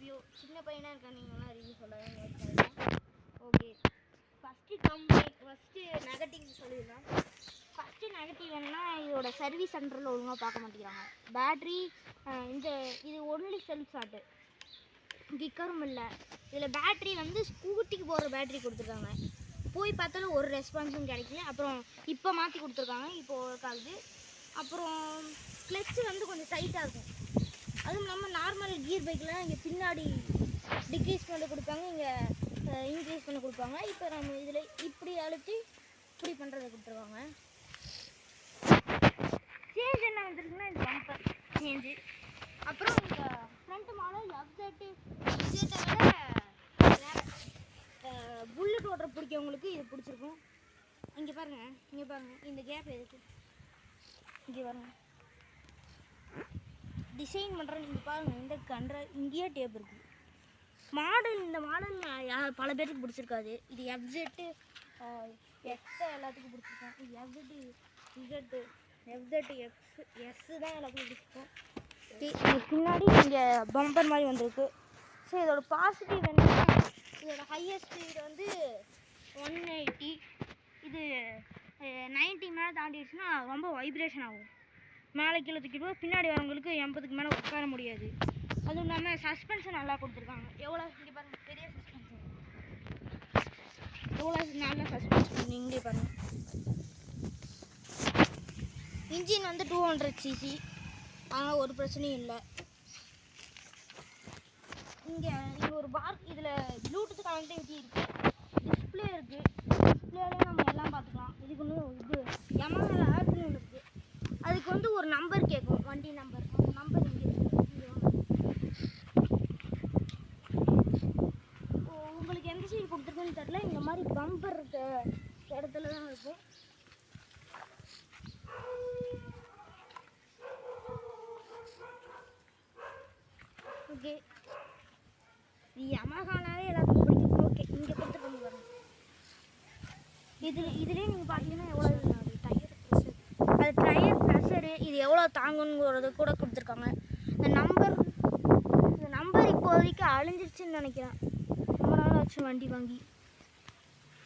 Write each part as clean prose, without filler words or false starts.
Review. சின்ன பையனாக இருக்க நீங்களாம் ரிவ்யூ சொல்லவே ஓகே. ஃபஸ்ட்டு நெகட்டிவ் சொல்லிடலாம். ஃபஸ்ட்டு நெகட்டிவ் என்னன்னா இதோட சர்வீஸ் சென்டரில் ஒழுங்காக பார்க்க மாட்டேங்கிறாங்க. பேட்ரி இது ஒன்லி செல்ஃப் ஸ்டார்ட்டு, கிக்கரும் இல்லை. இதில் பேட்ரி வந்து ஸ்கூட்டிக்கு போகிற பேட்ரி கொடுத்துருக்காங்க. போய் பார்த்தாலும் ஒரு ரெஸ்பான்ஸும் கிடைக்கல. அப்புறம் இப்போ மாற்றி கொடுத்துருக்காங்க, இப்போ ஒர்க் ஆகுது. அப்புறம் கிளச்சு வந்து கொஞ்சம் டைட்டாக இருக்கும். அதுவும் இல்லாமல் நார்மல் கியர் பைக்கில் இங்கே பின்னாடி டிக்ரீஸ் பண்ண கொடுப்பாங்க, இங்கே இன்க்ரீஸ் பண்ண கொடுப்பாங்க. இப்போ நம்ம இதில் இப்படி அழுத்தி இப்படி பண்ணுறதை கொடுத்துருவாங்க. சேஞ்ச் என்ன வந்துருக்குன்னா இந்த பம்பர் சேஞ்சு. அப்புறம் இந்த ஃப்ரண்ட் மாடல் எஃப்ஜெட்டை விட புல்லட் ஓட்டுற பிடிக்கவங்களுக்கு இது பிடிச்சிருக்கும். இங்கே பாருங்கள், இந்த கேப் எதுக்கு இங்கே பாருங்கள், டிசைன் பண்ணுறேன். நீங்கள் பாருங்கள், இந்த இங்கேயே டேப் இருக்குது. இந்த மாடல் பல பேருக்கு பிடிச்சிருக்காது. இது எஃப்ஜெட்டு எக்ஸ் எல்லாத்துக்கும் பிடிச்சிருக்கோம். இது எஃப்ஜெட்டு எஸ் தான் எல்லாத்துக்கும் பிடிச்சிருக்கோம். பின்னாடி இங்கே பம்பர் மாதிரி வந்திருக்கு. ஸோ இதோட பாசிட்டிவ் என்னன்னா இதோட ஹையஸ்ட் ஸ்பீடு வந்து 180. இது 90 மேலே தாண்டிடுச்சுன்னா ரொம்ப வைப்ரேஷன் ஆகும். மேலே கீழே தூக்கிட்டு பின்னாடி வரவங்களுக்கு 80க்கு மேலே உட்கார முடியாது. அதுவும் இல்லாமல் சஸ்பென்ஷன் நல்லா கொடுத்துருக்காங்க. எவ்வளோ இங்கே பாருங்கள், பெரிய சஸ்பென்ஷன், எவ்வளோ நல்ல சஸ்பென்ஷன் இங்கே பாருங்கள். இன்ஜின் வந்து 200 cc, ஆனால் ஒரு பிரச்சனையும் இல்லை. இங்கே ஒரு இதில் ப்ளூடூத் கனெக்டிவிட்டி இருக்குது, டிஸ்பிளே இருக்குது. டிஸ்பிளேலேயே நம்ம எல்லாம் பார்த்துக்கலாம். இதுக்கு இது யமஹா ஆப்னு ஒன்று இருக்குது. அதுக்கு வந்து ஒரு நம்பர் கேட்கும், வண்டி நம்பர். அந்த நம்பர் இங்கே இருக்குது. உங்களுக்கு எந்த சைடு கொடுத்துருக்குன்னு தெரில. இந்த மாதிரி பம்பர் இருக்க இடத்துல தான் இருக்கும். ஓகே, இது யமஹானாவே எல்லாத்துக்கும் பிடிக்கும். ஓகே, இங்கே கொடுத்துருக்கோங்க பாருங்க. இதுலேயே நீங்கள் பார்த்தீங்கன்னா எவ்வளோ டயர் ப்ரெஷர், அது டயர் ப்ரெஷரு இது எவ்வளோ தாங்குங்கிறது கூட கொடுத்துருக்காங்க. இந்த நம்பர் இப்போதைக்கு அழிஞ்சிருச்சுன்னு நினைக்கிறேன். ரொம்ப நாள் ஆச்சு வண்டி வாங்கி.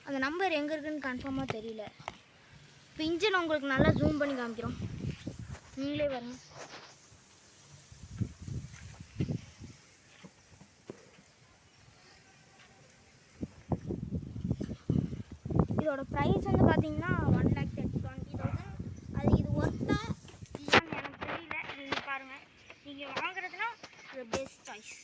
அந்த நம்பர் எங்கே இருக்குதுன்னு கன்ஃபார்மாக தெரியல. இப்போ இன்ஜின் உங்களுக்கு நல்லா ஜூம் பண்ணி காமிக்கிறோம், நீங்களே பாருங்க. இதோட ப்ரைஸ் வந்து பார்த்தீங்கன்னா 1,20,000. அது இது ஒர்த்தா இல்லைன்னு எனக்கு தெரியல. நீங்கள் பாருங்கள், நீங்கள் வாங்குறதுனா இது பெஸ்ட் சாய்ஸ்.